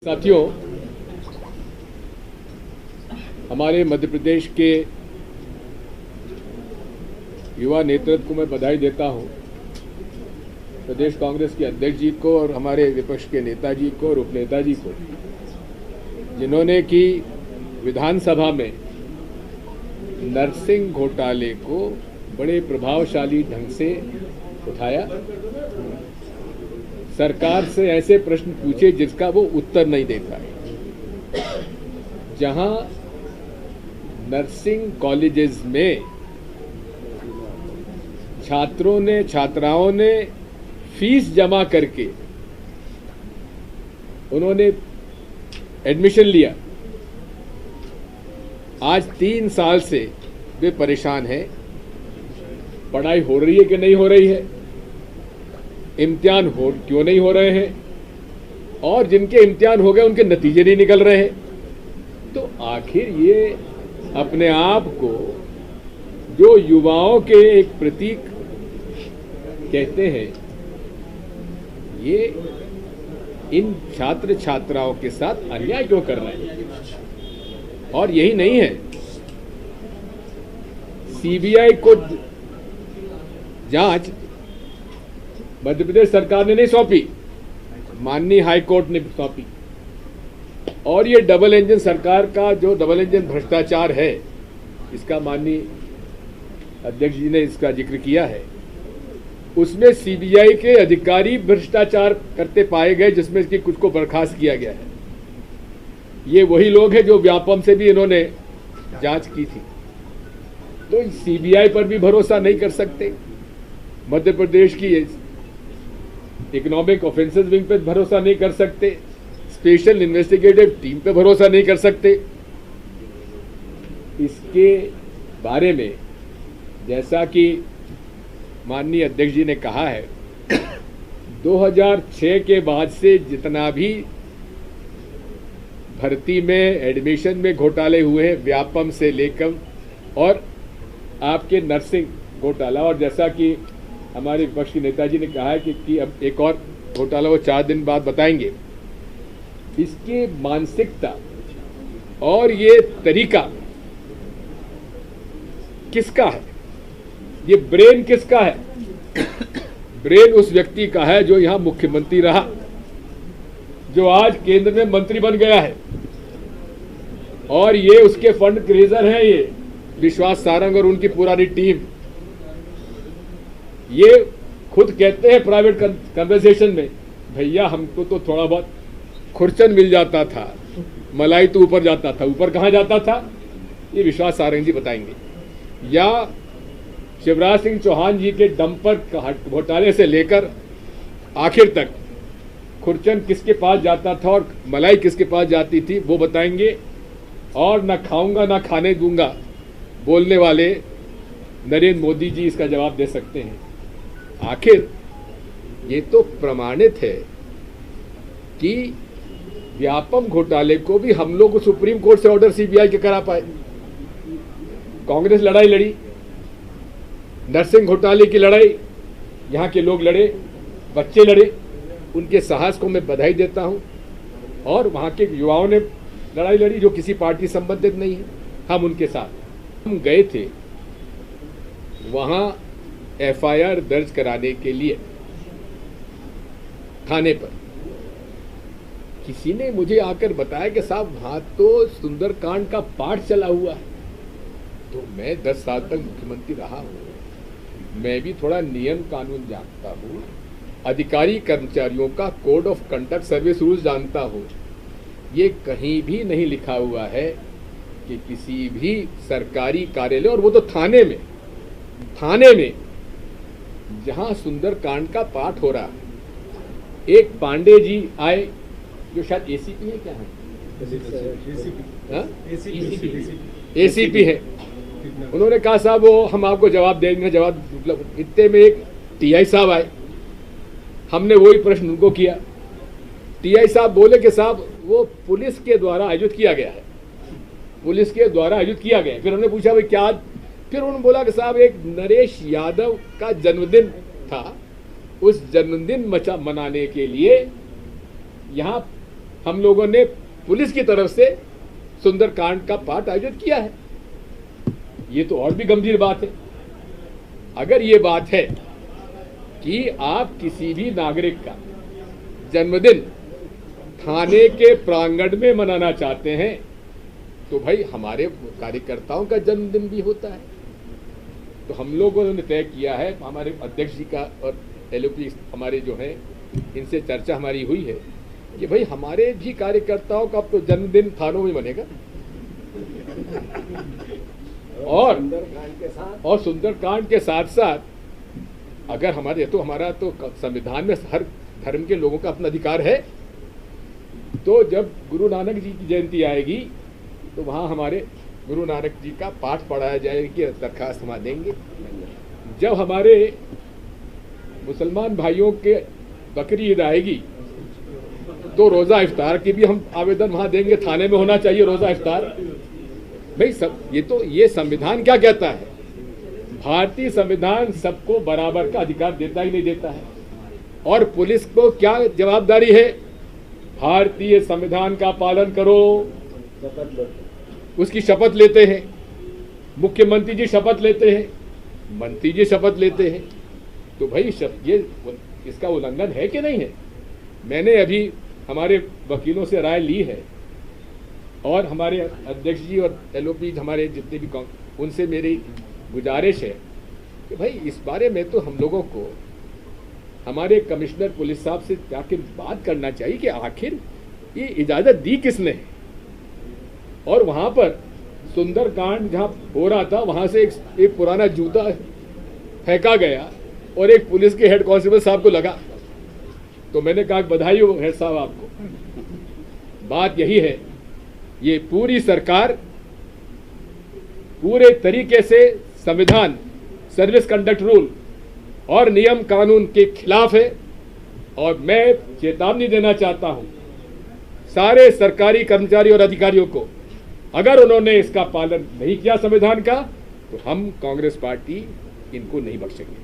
साथियों, हमारे मध्य प्रदेश के युवा नेतृत्व को मैं बधाई देता हूं। प्रदेश कांग्रेस के अध्यक्ष जी को और हमारे विपक्ष के नेताजी को और उपनेताजी को, जिन्होंने कि विधानसभा में नरसिंह घोटाले को बड़े प्रभावशाली ढंग से उठाया, सरकार से ऐसे प्रश्न पूछे जिसका वो उत्तर नहीं दे पाए। जहां नर्सिंग कॉलेजेस में छात्राओं ने फीस जमा करके उन्होंने एडमिशन लिया, आज 3 साल से वे परेशान हैं। पढ़ाई हो रही है कि नहीं हो रही है, इम्तिहान क्यों नहीं हो रहे हैं, और जिनके इम्तिहान हो गए उनके नतीजे नहीं निकल रहे हैं। तो आखिर ये अपने आप को जो युवाओं के एक प्रतीक कहते हैं, ये इन छात्र छात्राओं के साथ अन्याय क्यों कर रहे हैं। और यही नहीं है, सीबीआई को जांच मध्य प्रदेश सरकार ने नहीं सौंपी, माननीय हाई कोर्ट ने सौंपी। और ये डबल इंजन सरकार का जो डबल इंजन भ्रष्टाचार है, इसका माननीय अध्यक्ष जी ने इसका जिक्र किया है, उसमें सीबीआई के अधिकारी भ्रष्टाचार करते पाए गए, जिसमें इसकी कुछ को बर्खास्त किया गया है। ये वही लोग हैं जो व्यापम से भी इन्होंने जांच की थी। तो सीबीआई पर भी भरोसा नहीं कर सकते, मध्य प्रदेश की इकोनॉमिक ऑफेंसेस विंग पे भरोसा नहीं कर सकते, स्पेशल इन्वेस्टिगेटिव टीम पे भरोसा नहीं कर सकते। इसके बारे में जैसा कि माननीय अध्यक्ष जी ने कहा है, 2006 के बाद से जितना भी भर्ती में एडमिशन में घोटाले हुए हैं, व्यापम से लेकर और आपके नर्सिंग घोटाला, और जैसा कि हमारे विपक्ष के नेताजी ने कहा है कि अब एक और घोटाला वो 4 दिन बाद बताएंगे। इसकी मानसिकता और ये तरीका किसका है, ये ब्रेन किसका है? ब्रेन उस व्यक्ति का है जो यहां मुख्यमंत्री रहा, जो आज केंद्र में मंत्री बन गया है, और ये उसके फंड क्रेजर हैं, ये विश्वास सारंग और उनकी पुरानी टीम। ये खुद कहते हैं प्राइवेट कन्वर्सेशन में, भैया हमको तो थोड़ा बहुत खुरचन मिल जाता था, मलाई तो ऊपर जाता था। ऊपर कहाँ जाता था, ये विश्वास सारंग जी बताएंगे। या शिवराज सिंह चौहान जी के डंपर घोटाले से लेकर आखिर तक खुरचन किसके पास जाता था और मलाई किसके पास जाती थी, वो बताएंगे। और ना खाऊंगा ना खाने दूंगा बोलने वाले नरेंद्र मोदी जी इसका जवाब दे सकते हैं। आखिर ये तो प्रमाणित है कि व्यापम घोटाले को भी हम लोग सुप्रीम कोर्ट से ऑर्डर सीबीआई के करा पाए। कांग्रेस लड़ाई लड़ी, नरसिंह घोटाले की लड़ाई यहाँ के लोग लड़े, बच्चे लड़े, उनके साहस को मैं बधाई देता हूँ। और वहाँ के युवाओं ने लड़ाई लड़ी जो किसी पार्टी संबंधित नहीं है, हम उनके साथ। हम गए थे वहाँ एफआईआर दर्ज कराने के लिए थाने पर। किसी ने मुझे आकर बताया कि साहब वहां तो सुंदरकांड का पाठ चला हुआ है। तो मैं 10 साल तक मुख्यमंत्री रहा हूं, मैं भी थोड़ा नियम कानून जानता हूं, अधिकारी कर्मचारियों का code of conduct service rules जानता हूं। ये कहीं भी नहीं लिखा हुआ है कि किसी भी सरकारी कार्यालय, और वो तो थाने में जहां सुंदरकांड का पाठ हो रहा है, एक पांडे जी आए जो शायद एसीपी है, क्या है एसीपी है। उन्होंने कहा साहब वो हम आपको जवाब देंगे, जवाब मतलब इतने में एक टीआई साहब आए, हमने वही प्रश्न उनको किया। टीआई साहब बोले कि साहब वो पुलिस के द्वारा आयोजित किया गया है, पुलिस के द्वारा आयोजित किया गया है। फिर हमने पूछा भाई क्या, फिर उन्होंने बोला कि साहब एक नरेश यादव का जन्मदिन था, उस जन्मदिन मनाने के लिए यहाँ हम लोगों ने पुलिस की तरफ से सुंदरकांड का पाठ आयोजित किया है। ये तो और भी गंभीर बात है। अगर ये बात है कि आप किसी भी नागरिक का जन्मदिन थाने के प्रांगण में मनाना चाहते हैं तो भाई हमारे कार्यकर्ताओं का जन्मदिन भी होता है। तो हम लोगों ने तय किया है, हमारे अध्यक्ष जी का और एलओपी हमारे जो हैं इनसे चर्चा हमारी हुई है कि भाई हमारे भी कार्यकर्ताओं का अब तो जन्मदिन थानों में मनेगा और सुंदरकांड के साथ साथ अगर हमारा तो संविधान में हर धर्म के लोगों का अपना अधिकार है। तो जब गुरु नानक जी की जयंती आएगी तो वहाँ हमारे गुरु नानक जी का पाठ पढ़ाया जाएगी, दरखास्त हम देंगे। जब हमारे मुसलमान भाइयों के बकरी ईद आएगी तो रोज़ा इफ्तार की भी हम आवेदन वहाँ देंगे, थाने में होना चाहिए रोज़ा इफ्तार। भाई ये संविधान क्या कहता है? भारतीय संविधान सबको बराबर का अधिकार देता ही नहीं देता है। और पुलिस को क्या जवाबदारी है? भारतीय संविधान का पालन करो। उसकी शपथ लेते हैं, मुख्यमंत्री जी शपथ लेते हैं, मंत्री जी शपथ लेते हैं। तो भाई ये इसका उल्लंघन है कि नहीं है? मैंने अभी हमारे वकीलों से राय ली है और हमारे अध्यक्ष जी और एलओपी हमारे जितने भी उनसे मेरी गुजारिश है कि भाई इस बारे में तो हम लोगों को हमारे कमिश्नर पुलिस साहब से जाके बात करना चाहिए कि आखिर ये इजाज़त दी किसने है। और वहाँ पर सुंदरकांड जहाँ हो रहा था वहाँ से एक पुराना जूता फेंका गया और एक पुलिस के हेड कांस्टेबल साहब को लगा। तो मैंने कहा बधाई हो हेड साहब आपको। बात यही है, ये पूरी सरकार पूरे तरीके से संविधान, सर्विस कंडक्ट रूल और नियम कानून के खिलाफ है। और मैं चेतावनी देना चाहता हूं सारे सरकारी कर्मचारी और अधिकारियों को, अगर उन्होंने इसका पालन नहीं किया संविधान का तो हम कांग्रेस पार्टी इनको नहीं बख्शेंगे।